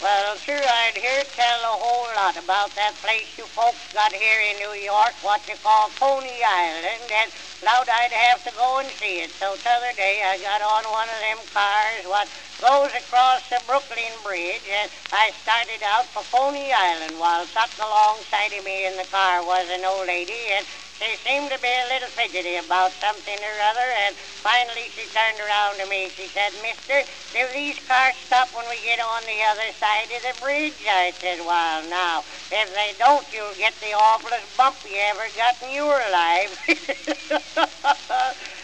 Well, sure, I'd hear tell a whole lot about that place you folks got here in New York, what you call Coney Island, and allowed I'd have to go and see it. So t'other day I got on one of them cars what goes across the Brooklyn Bridge, and I started out for Coney Island while sitting alongside of me in the car was an old lady, and she seemed to be a little fidgety about something or other, and finally she turned around to me. She said, "Mister, do these cars stop when we get on the other side of the bridge?" I said, "Well, now, if they don't, you'll get the awfulest bump you ever got in your life."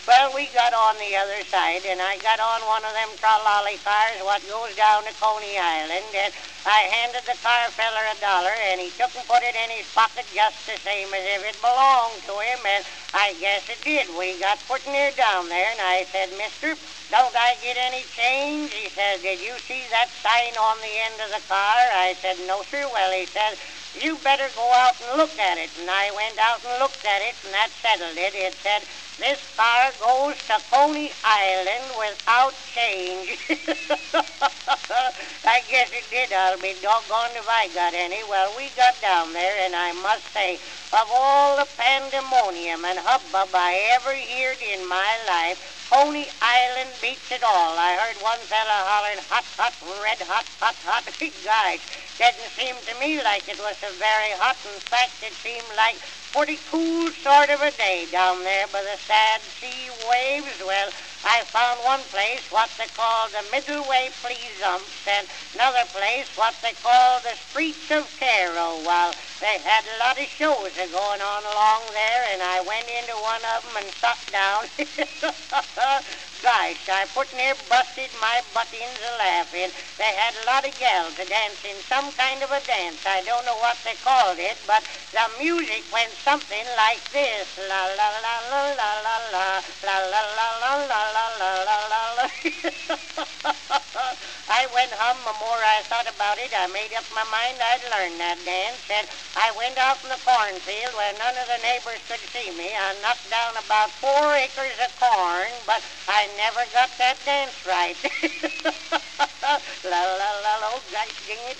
Well, we got on the other side, and I got on one of them trolley cars what goes down to Coney Island, and I handed the car feller $1, and he took and put it in his pocket just the same as if it belonged to him, and I guess it did. We got put near down there, and I said, "Mister, don't I get any change?" He said, "Did you see that sign on the end of the car?" I said, "No, sir." Well, he said, "You better go out and look at it." And I went out and looked at it, and that settled it. It said, "This car goes to Coney Island without change." I guess it did. I'll be doggone if I got any. Well, we got down there, and I must say, of all the pandemonium and hubbub I ever heard in my life, Coney Island beats it all. I heard one fella hollering, "Hot, hot, red hot, hot, hot." Gosh, didn't seem to me like it was so very hot. In fact, it seemed like pretty cool sort of a day down there by the sad sea waves. Well, I found one place what they call the Middleway Pleasumps, and another place what they call the Streets of Cairo. Well, they had a lot of shows going on along there, and I went into one of them and sat down. Gosh, I put near busted my buttons a-laughing. They had a lot of gals dancing some kind of a dance. I don't know what they called it, but the music went something like this. La la la la la la la la la la la la la la la la. I went hum. The more I thought about it, I made up my mind I'd learn that dance, and I went out in the cornfield where none of the neighbors could see me. I knocked down about 4 acres of corn, but I never got that dance right. La la la la, oh gosh dang it.